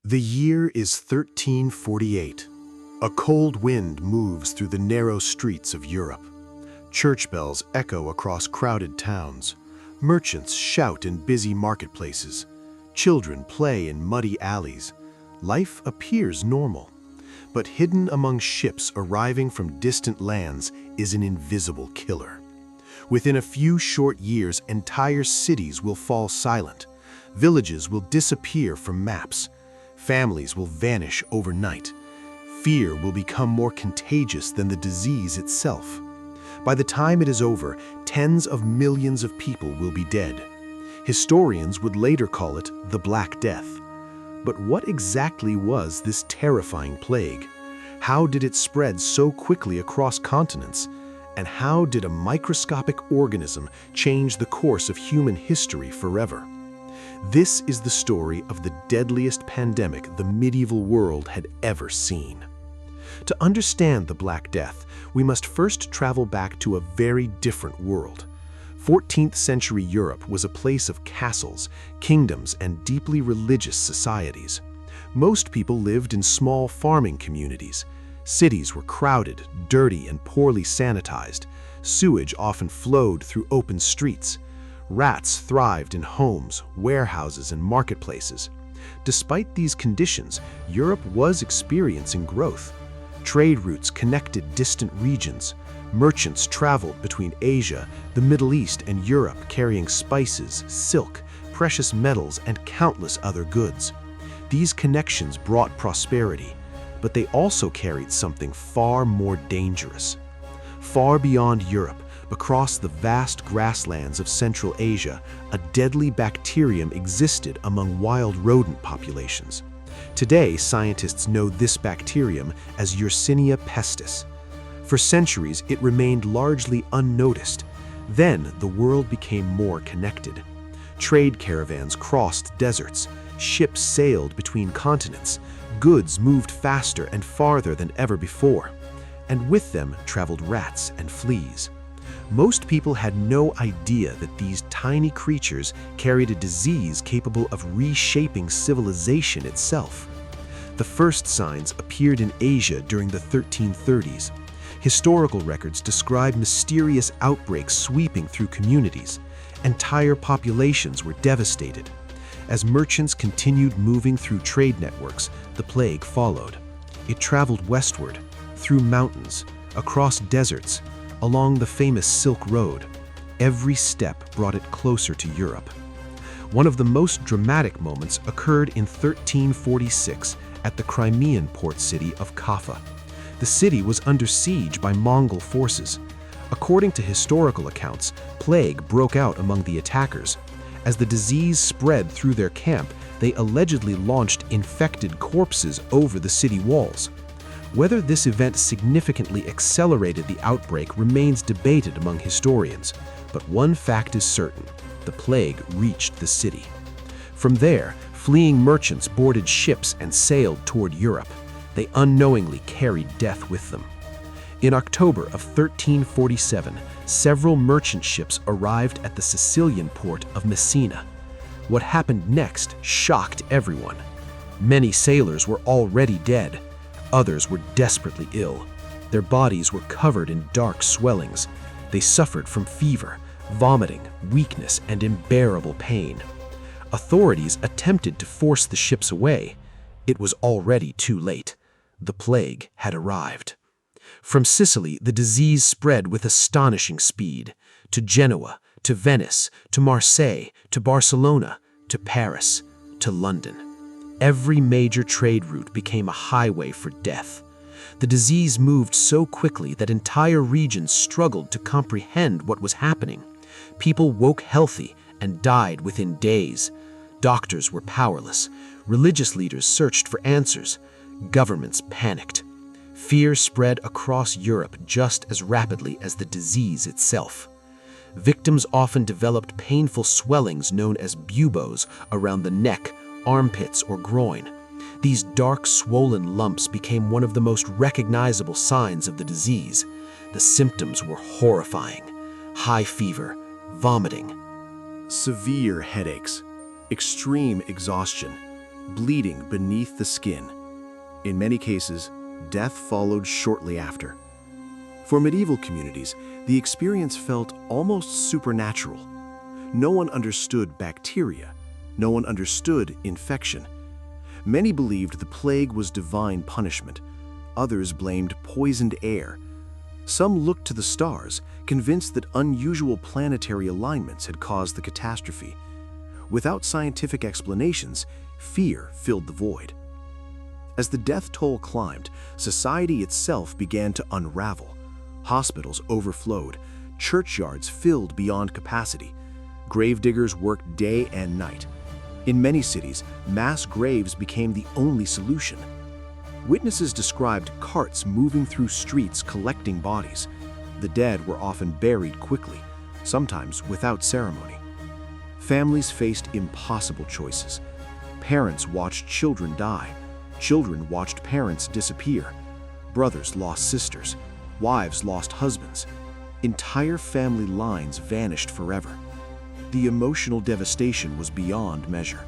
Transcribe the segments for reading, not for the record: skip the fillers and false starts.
The year is 1348. A cold wind moves through the narrow streets of Europe. Church bells echo across crowded towns. Merchants shout in busy marketplaces. Children play in muddy alleys. Life appears normal. But hidden among ships arriving from distant lands is an invisible killer. Within a few short years, entire cities will fall silent. Villages will disappear from maps. Families will vanish overnight. Fear will become more contagious than the disease itself. By the time it is over, tens of millions of people will be dead. Historians would later call it the Black Death. But what exactly was this terrifying plague? How did it spread so quickly across continents? And how did a microscopic organism change the course of human history forever? This is the story of the deadliest pandemic the medieval world had ever seen. To understand the Black Death, we must first travel back to a very different world. 14th century Europe was a place of castles, kingdoms, and deeply religious societies. Most people lived in small farming communities. Cities were crowded, dirty, and poorly sanitized. Sewage often flowed through open streets. Rats thrived in homes, warehouses, and marketplaces. Despite these conditions, Europe was experiencing growth. Trade routes connected distant regions. Merchants traveled between Asia, the Middle East, and Europe, carrying spices, silk, precious metals, and countless other goods. These connections brought prosperity, but they also carried something far more dangerous. Far beyond Europe, across the vast grasslands of Central Asia, a deadly bacterium existed among wild rodent populations. Today, scientists know this bacterium as Yersinia pestis. For centuries, it remained largely unnoticed. Then, the world became more connected. Trade caravans crossed deserts, ships sailed between continents, goods moved faster and farther than ever before, and with them traveled rats and fleas. Most people had no idea that these tiny creatures carried a disease capable of reshaping civilization itself. The first signs appeared in Asia during the 1330s. Historical records describe mysterious outbreaks sweeping through communities. Entire populations were devastated. As merchants continued moving through trade networks, the plague followed. It traveled westward, through mountains, across deserts, along the famous Silk Road. Every step brought it closer to Europe. One of the most dramatic moments occurred in 1346 at the Crimean port city of Kaffa. The city was under siege by Mongol forces. According to historical accounts, plague broke out among the attackers. As the disease spread through their camp, they allegedly launched infected corpses over the city walls. Whether this event significantly accelerated the outbreak remains debated among historians, but one fact is certain: the plague reached the city. From there, fleeing merchants boarded ships and sailed toward Europe. They unknowingly carried death with them. In October of 1347, several merchant ships arrived at the Sicilian port of Messina. What happened next shocked everyone. Many sailors were already dead. Others were desperately ill. Their bodies were covered in dark swellings. They suffered from fever, vomiting, weakness, and unbearable pain. Authorities attempted to force the ships away. It was already too late. The plague had arrived. From Sicily, the disease spread with astonishing speed. To Genoa, to Venice, to Marseille, to Barcelona, to Paris, to London. Every major trade route became a highway for death. The disease moved so quickly that entire regions struggled to comprehend what was happening. People woke healthy and died within days. Doctors were powerless. Religious leaders searched for answers. Governments panicked. Fear spread across Europe just as rapidly as the disease itself. Victims often developed painful swellings known as buboes around the neck, armpits, or groin. These dark, swollen lumps became one of the most recognizable signs of the disease. The symptoms were horrifying: high fever, vomiting, severe headaches, extreme exhaustion, bleeding beneath the skin. In many cases, death followed shortly after. For medieval communities, the experience felt almost supernatural. No one understood bacteria. No one understood infection. Many believed the plague was divine punishment. Others blamed poisoned air. Some looked to the stars, convinced that unusual planetary alignments had caused the catastrophe. Without scientific explanations, fear filled the void. As the death toll climbed, society itself began to unravel. Hospitals overflowed, churchyards filled beyond capacity. Gravediggers worked day and night. In many cities, mass graves became the only solution. Witnesses described carts moving through streets collecting bodies. The dead were often buried quickly, sometimes without ceremony. Families faced impossible choices. Parents watched children die. Children watched parents disappear. Brothers lost sisters. Wives lost husbands. Entire family lines vanished forever. The emotional devastation was beyond measure.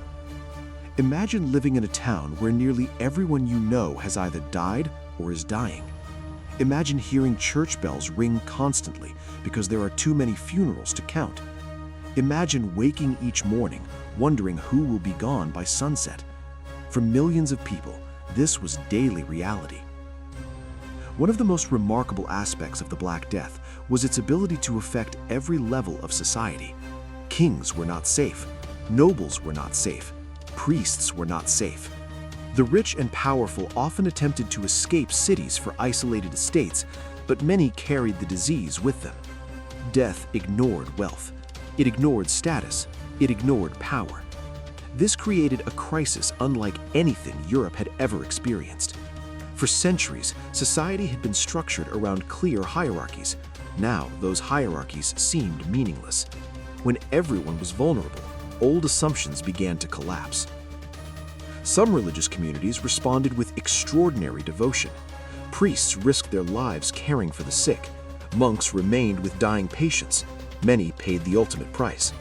Imagine living in a town where nearly everyone you know has either died or is dying. Imagine hearing church bells ring constantly because there are too many funerals to count. Imagine waking each morning wondering who will be gone by sunset. For millions of people, this was daily reality. One of the most remarkable aspects of the Black Death was its ability to affect every level of society. Kings were not safe. Nobles were not safe. Priests were not safe. The rich and powerful often attempted to escape cities for isolated estates, but many carried the disease with them. Death ignored wealth. It ignored status. It ignored power. This created a crisis unlike anything Europe had ever experienced. For centuries, society had been structured around clear hierarchies. Now, those hierarchies seemed meaningless. When everyone was vulnerable, old assumptions began to collapse. Some religious communities responded with extraordinary devotion. Priests risked their lives caring for the sick. Monks remained with dying patients. Many paid the ultimate price.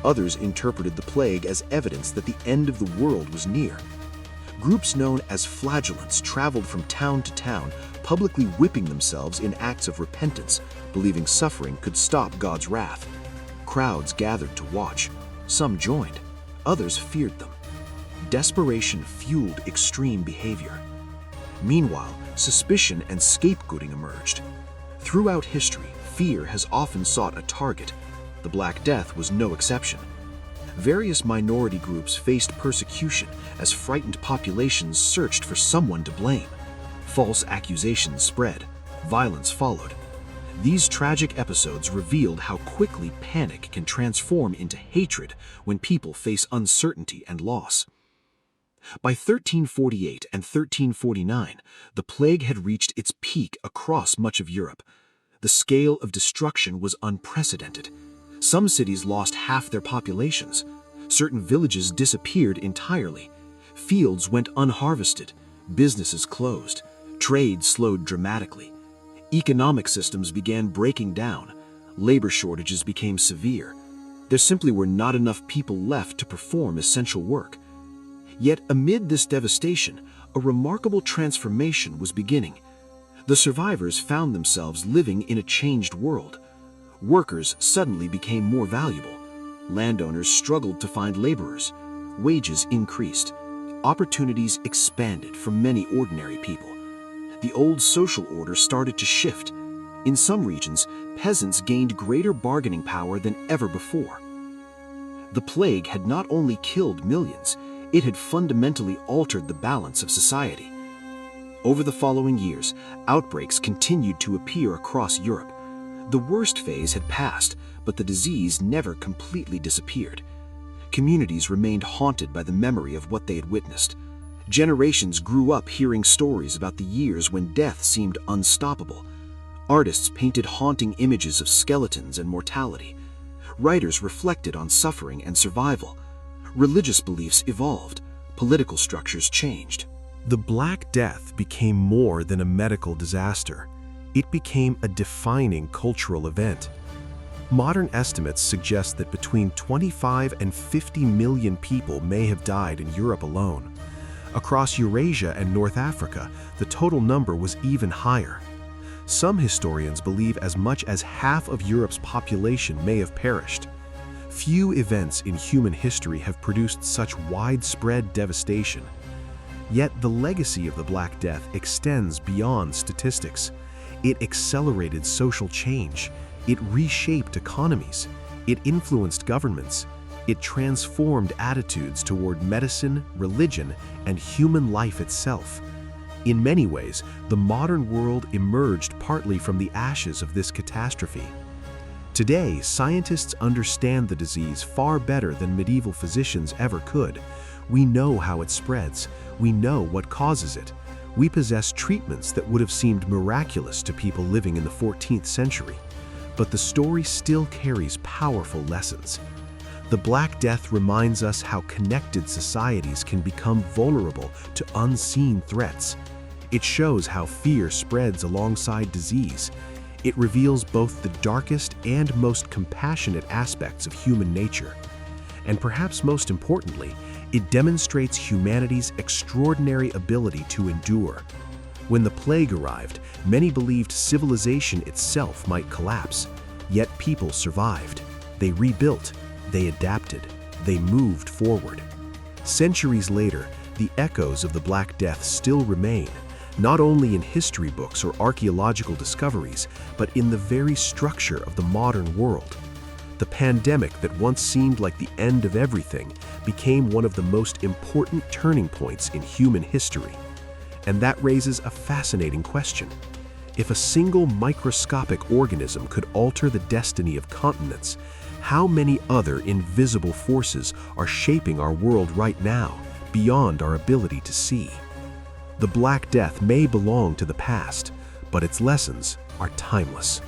Others interpreted the plague as evidence that the end of the world was near. Groups known as flagellants traveled from town to town, publicly whipping themselves in acts of repentance, believing suffering could stop God's wrath. Crowds gathered to watch. Some joined. Others feared them. Desperation fueled extreme behavior. Meanwhile, suspicion and scapegoating emerged. Throughout history, fear has often sought a target. The Black Death was no exception. Various minority groups faced persecution as frightened populations searched for someone to blame. False accusations spread. Violence followed. These tragic episodes revealed how quickly panic can transform into hatred when people face uncertainty and loss. By 1348 and 1349, the plague had reached its peak across much of Europe. The scale of destruction was unprecedented. Some cities lost half their populations. Certain villages disappeared entirely. Fields went unharvested. Businesses closed. Trade slowed dramatically. Economic systems began breaking down. Labor shortages became severe. There simply were not enough people left to perform essential work. Yet amid this devastation, a remarkable transformation was beginning. The survivors found themselves living in a changed world. Workers suddenly became more valuable. Landowners struggled to find laborers. Wages increased. Opportunities expanded for many ordinary people. The old social order started to shift. In some regions, peasants gained greater bargaining power than ever before. The plague had not only killed millions, it had fundamentally altered the balance of society. Over the following years, outbreaks continued to appear across Europe. The worst phase had passed, but the disease never completely disappeared. Communities remained haunted by the memory of what they had witnessed. Generations grew up hearing stories about the years when death seemed unstoppable. Artists painted haunting images of skeletons and mortality. Writers reflected on suffering and survival. Religious beliefs evolved. Political structures changed. The Black Death became more than a medical disaster. It became a defining cultural event. Modern estimates suggest that between 25 and 50 million people may have died in Europe alone. Across Eurasia and North Africa, the total number was even higher. Some historians believe as much as half of Europe's population may have perished. Few events in human history have produced such widespread devastation. Yet the legacy of the Black Death extends beyond statistics. It accelerated social change. It reshaped economies. It influenced governments. It transformed attitudes toward medicine, religion, and human life itself. In many ways, the modern world emerged partly from the ashes of this catastrophe. Today, scientists understand the disease far better than medieval physicians ever could. We know how it spreads. We know what causes it. We possess treatments that would have seemed miraculous to people living in the 14th century. But the story still carries powerful lessons. The Black Death reminds us how connected societies can become vulnerable to unseen threats. It shows how fear spreads alongside disease. It reveals both the darkest and most compassionate aspects of human nature. And perhaps most importantly, it demonstrates humanity's extraordinary ability to endure. When the plague arrived, many believed civilization itself might collapse. Yet people survived. They rebuilt. They adapted. They moved forward. Centuries later, the echoes of the Black Death still remain, not only in history books or archaeological discoveries, but in the very structure of the modern world. The pandemic that once seemed like the end of everything became one of the most important turning points in human history. And that raises a fascinating question. If a single microscopic organism could alter the destiny of continents, how many other invisible forces are shaping our world right now, beyond our ability to see? The Black Death may belong to the past, but its lessons are timeless.